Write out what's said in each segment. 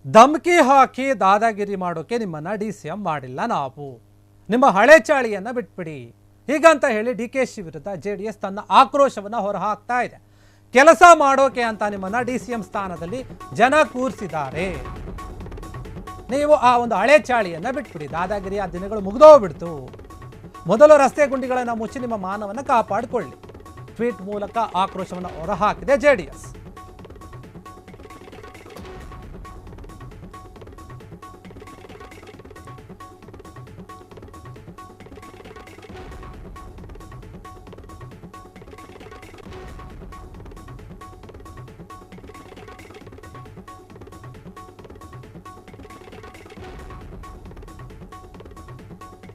ಧಮಕಿ ಹಾಕಿ ದಾದಾಗಿರಿ ಮಾಡೋಕೆ ನಿಮ್ಮನ್ನ ಡಿ.ಸಿ.ಎಂ ಮಾಡಿಲ್ಲ ನಾವು. ನಿಮ್ಮ ಹಳೆ ಚಾಳಿಯನ್ನ ಬಿಟ್ಬಿಡಿ ಹೀಗಂತ ಹೇಳಿ ಡಿ.ಕೆ.ಶಿ ವಿರುದ್ಧ ಜೆಡಿಎಸ್ ತನ್ನ ಆಕ್ರೋಶವನ್ನ ಹೊರಹಾಕ್ತಾ ಇದೆ. ಕೆಲಸ ಮಾಡೋಕೆ ಅಂತ ನಿಮ್ಮನ್ನ ಡಿ.ಸಿ.ಎಂ ಸ್ಥಾನದಲ್ಲಿ ಜನ ಕೂರಿಸಿದ್ದಾರೆ. ನೀವು ಆ ಒಂದು ಹಳೆ ಚಾಳಿಯನ್ನ ಬಿಟ್ಬಿಡಿ. ದಾದಾಗಿರಿ ಆ ದಿನಗಳು ಮುಗಿದೋಗ್ಬಿಡ್ತು. ಮೊದಲು ರಸ್ತೆ ಗುಂಡಿಗಳನ್ನು ಮುಚ್ಚಿ ನಿಮ್ಮ ಮಾನವನ್ನ ಕಾಪಾಡಿಕೊಳ್ಳಿ. ಟ್ವೀಟ್ ಮೂಲಕ ಆಕ್ರೋಶವನ್ನು ಹೊರಹಾಕಿದೆ ಜೆಡಿಎಸ್.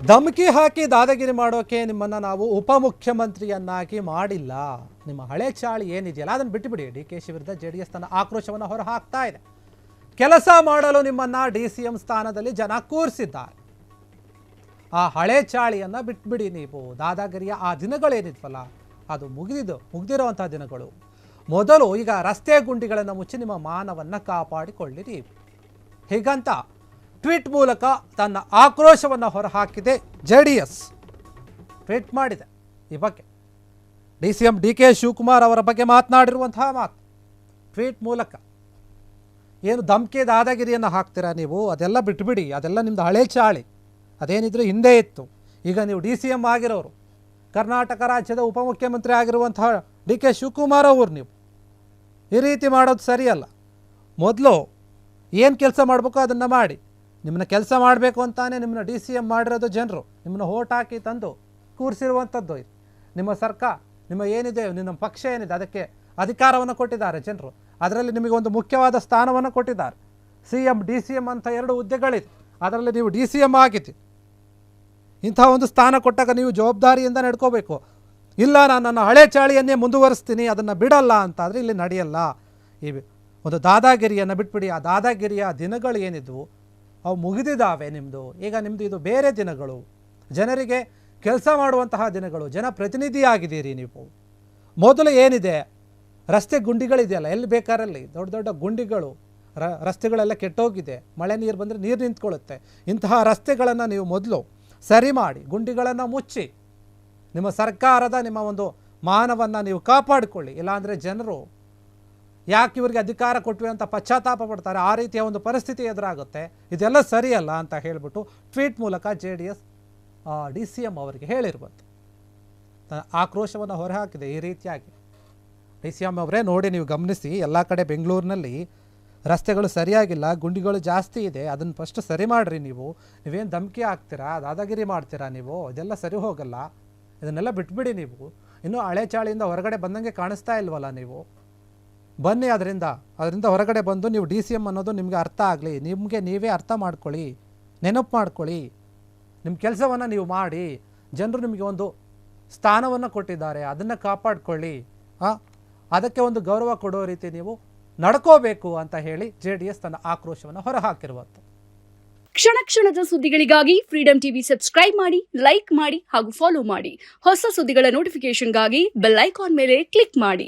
ಧಮಕಿ ಹಾಕಿ ದಾದಾಗಿರಿ ಮಾಡೋಕೆ ನಿಮ್ಮನ್ನು ನಾವು ಉಪಮುಖ್ಯಮಂತ್ರಿಯನ್ನಾಗಿ ಮಾಡಿಲ್ಲ. ನಿಮ್ಮ ಹಳೆ ಚಾಳಿ ಏನಿದೆಯಲ್ಲ ಅದನ್ನು ಬಿಟ್ಟುಬಿಡಿ. ಡಿ.ಕೆ.ಶಿ ವಿರುದ್ಧ ಜೆಡಿಎಸ್ ತನ್ನ ಆಕ್ರೋಶವನ್ನು ಹೊರಹಾಕ್ತಾ ಇದೆ. ಕೆಲಸ ಮಾಡಲು ನಿಮ್ಮನ್ನು ಡಿ.ಸಿ.ಎಂ ಸ್ಥಾನದಲ್ಲಿ ಜನ ಕೂರಿಸಿದ್ದಾರೆ. ಆ ಹಳೆ ಚಾಳಿಯನ್ನು ಬಿಟ್ಬಿಡಿ. ನೀವು ದಾದಾಗಿರಿಯ ಆ ದಿನಗಳೇನಿದ್ವಲ್ಲ ಅದು ಮುಗಿದಿರುವಂಥ ದಿನಗಳು. ಮೊದಲು ಈಗ ರಸ್ತೆ ಗುಂಡಿಗಳನ್ನು ಮುಚ್ಚಿ ನಿಮ್ಮ ಮಾನವನ್ನು ಕಾಪಾಡಿಕೊಳ್ಳಿರಿ ಹೀಗಂತ ಟ್ವೀಟ್ ಮೂಲಕ ತನ್ನ ಆಕ್ರೋಶವನ್ನು ಹೊರಹಾಕಿದೆ ಜೆಡಿಎಸ್. ಟ್ವೀಟ್ ಮಾಡಿದೆ ಈ ಬಗ್ಗೆ. ಡಿ.ಸಿ.ಎಂ ಡಿ.ಕೆ. ಶಿವಕುಮಾರ್ ಅವರ ಬಗ್ಗೆ ಮಾತನಾಡಿರುವಂತಹ ಮಾತು ಟ್ವೀಟ್ ಮೂಲಕ. ಏನು ಧಮಕಿ ದಾದಾಗಿರಿಯನ್ನು ಹಾಕ್ತೀರಾ ನೀವು? ಅದೆಲ್ಲ ಬಿಟ್ಬಿಡಿ. ಅದೆಲ್ಲ ನಿಮ್ಮದು ಹಳೆ ಚಾಳಿ. ಅದೇನಿದ್ರು ಹಿಂದೆ ಇತ್ತು. ಈಗ ನೀವು ಡಿ.ಸಿ.ಎಂ ಆಗಿರೋರು, ಕರ್ನಾಟಕ ರಾಜ್ಯದ ಉಪಮುಖ್ಯಮಂತ್ರಿ ಆಗಿರುವಂತಹ ಡಿ.ಕೆ. ಶಿವಕುಮಾರ್ ಅವರು, ನೀವು ಈ ರೀತಿ ಮಾಡೋದು ಸರಿಯಲ್ಲ. ಮೊದಲು ಏನು ಕೆಲಸ ಮಾಡಬೇಕು ಅದನ್ನು ಮಾಡಿ. ನಿಮ್ಮನ್ನ ಕೆಲಸ ಮಾಡಬೇಕು ಅಂತಾನೆ ನಿಮ್ಮನ್ನ ಡಿ.ಸಿ.ಎಂ ಮಾಡಿರೋದು ಜನರು. ನಿಮ್ಮನ್ನ ಓಟ್ ಹಾಕಿ ತಂದು ಕೂರಿಸಿರುವಂಥದ್ದು. ನಿಮ್ಮ ಸರ್ಕಾರ, ನಿಮ್ಮ ಏನಿದೆ, ನಿಮ್ಮ ಪಕ್ಷ ಏನಿದೆ ಅದಕ್ಕೆ ಅಧಿಕಾರವನ್ನು ಕೊಟ್ಟಿದ್ದಾರೆ ಜನರು. ಅದರಲ್ಲಿ ನಿಮಗೆ ಒಂದು ಮುಖ್ಯವಾದ ಸ್ಥಾನವನ್ನು ಕೊಟ್ಟಿದ್ದಾರೆ. ಸಿ.ಎಂ ಡಿ.ಸಿ.ಎಂ ಅಂತ 2 ಹುದ್ದೆಗಳಿದೆ. ಅದರಲ್ಲಿ ನೀವು ಡಿ.ಸಿ.ಎಂ ಆಗಿದ್ದೀರಿ. ಇಂಥ ಒಂದು ಸ್ಥಾನ ಕೊಟ್ಟಾಗ ನೀವು ಜವಾಬ್ದಾರಿಯಿಂದ ನಡ್ಕೋಬೇಕು. ಇಲ್ಲ ನಾನು ನನ್ನ ಹಳೆ ಚಾಳಿಯನ್ನೇ ಮುಂದುವರಿಸ್ತೀನಿ, ಅದನ್ನು ಬಿಡಲ್ಲ ಅಂತಾದರೆ ಇಲ್ಲಿ ನಡೆಯಲ್ಲ. ಈ ಒಂದು ದಾದಾಗಿರಿಯನ್ನು ಬಿಟ್ಬಿಡಿ. ಆ ದಾದಾಗಿರಿಯ ದಿನಗಳು ಏನಿದ್ವು ಅವು ಮುಗಿದಿದ್ದಾವೆ. ನಿಮ್ಮದು ಈಗ ನಿಮ್ಮದು ಇದು ಬೇರೆ ದಿನಗಳು. ಜನರಿಗೆ ಕೆಲಸ ಮಾಡುವಂತಹ ದಿನಗಳು. ಜನಪ್ರತಿನಿಧಿಯಾಗಿದ್ದೀರಿ ನೀವು. ಮೊದಲು ಏನಿದೆ ರಸ್ತೆ ಗುಂಡಿಗಳಿದೆಯಲ್ಲ, ಎಲ್ಲಿ ಬೇಕಾರಲ್ಲಿ ದೊಡ್ಡ ದೊಡ್ಡ ಗುಂಡಿಗಳು, ರಸ್ತೆಗಳೆಲ್ಲ ಕೆಟ್ಟೋಗಿದೆ. ಮಳೆ ನೀರು ಬಂದರೆ ನೀರು ನಿಂತ್ಕೊಳ್ಳುತ್ತೆ. ಇಂತಹ ರಸ್ತೆಗಳನ್ನು ನೀವು ಮೊದಲು ಸರಿ ಮಾಡಿ, ಗುಂಡಿಗಳನ್ನು ಮುಚ್ಚಿ ನಿಮ್ಮ ಸರ್ಕಾರದ ನಿಮ್ಮ ಒಂದು ಮಾನವನ್ನು ನೀವು ಕಾಪಾಡಿಕೊಳ್ಳಿ. ಇಲ್ಲಾಂದರೆ ಜನರು ಯಾಕೆ ಇವರಿಗೆ ಅಧಿಕಾರ ಕೊಟ್ವಿ ಅಂತ ಪಶ್ಚಾತ್ತಾಪ ಪಡ್ತಾರೆ. ಆ ರೀತಿಯ ಒಂದು ಪರಿಸ್ಥಿತಿ ಎದುರಾಗುತ್ತೆ. ಇದೆಲ್ಲ ಸರಿಯಲ್ಲ ಅಂತ ಹೇಳಿಬಿಟ್ಟು ಟ್ವೀಟ್ ಮೂಲಕ ಜೆಡಿಎಸ್ ಡಿ.ಸಿ.ಎಂ ಅವರಿಗೆ ಹೇಳಿರುವಂಥ ಆಕ್ರೋಶವನ್ನು ಹೊರಹಾಕಿದೆ ಈ ರೀತಿಯಾಗಿ. ಡಿ.ಸಿ.ಎಂ ಅವರೇ ನೋಡಿ, ನೀವು ಗಮನಿಸಿ, ಎಲ್ಲ ಕಡೆ ಬೆಂಗಳೂರಿನಲ್ಲಿ ರಸ್ತೆಗಳು ಸರಿಯಾಗಿಲ್ಲ, ಗುಂಡಿಗಳು ಜಾಸ್ತಿ ಇದೆ. ಅದನ್ನು ಫಸ್ಟ್ ಸರಿ ಮಾಡಿರಿ. ನೀವೇನು ಧಮಕಿ ಹಾಕ್ತೀರಾ, ದಾದಾಗಿರಿ ಮಾಡ್ತೀರಾ ನೀವು? ಇದೆಲ್ಲ ಸರಿ ಹೋಗಲ್ಲ. ಇದನ್ನೆಲ್ಲ ಬಿಟ್ಬಿಡಿ. ನೀವು ಇನ್ನೂ ಹಳೆ ಚಾಳಿಯಿಂದ ಹೊರಗಡೆ ಬಂದಂಗೆ ಕಾಣಿಸ್ತಾ ಇಲ್ವಲ್ಲ ನೀವು? ಬನ್ನಿ, ಅದರಿಂದ ಹೊರಗಡೆ ಬಂದು ನೀವು ಡಿ.ಸಿ.ಎಂ ಅನ್ನೋದು ನಿಮಗೆ ಅರ್ಥ ಆಗಲಿ. ನಿಮಗೆ ನೀವೇ ಅರ್ಥ ಮಾಡ್ಕೊಳ್ಳಿ, ನೆನಪು ಮಾಡ್ಕೊಳ್ಳಿ. ನಿಮ್ಮ ಕೆಲಸವನ್ನು ನೀವು ಮಾಡಿ. ಜನರು ನಿಮಗೆ ಒಂದು ಸ್ಥಾನವನ್ನು ಕೊಟ್ಟಿದ್ದಾರೆ, ಅದನ್ನು ಕಾಪಾಡಿಕೊಳ್ಳಿ. ಅದಕ್ಕೆ ಒಂದು ಗೌರವ ಕೊಡೋ ರೀತಿ ನೀವು ನಡ್ಕೋಬೇಕು ಅಂತ ಹೇಳಿ ಜೆಡಿಎಸ್ ತನ್ನ ಆಕ್ರೋಶವನ್ನು ಹೊರಹಾಕಿರುವಂಥದ್ದು. ಕ್ಷಣ ಕ್ಷಣದ ಸುದ್ದಿಗಳಿಗಾಗಿ ಫ್ರೀಡಂ ಟಿವಿ ಸಬ್ಸ್ಕ್ರೈಬ್ ಮಾಡಿ, ಲೈಕ್ ಮಾಡಿ ಹಾಗೂ ಫಾಲೋ ಮಾಡಿ. ಹೊಸ ಸುದ್ದಿಗಳ ನೋಟಿಫಿಕೇಶನ್ಗಾಗಿ ಬೆಲ್ ಐಕಾನ್ ಮೇಲೆ ಕ್ಲಿಕ್ ಮಾಡಿ.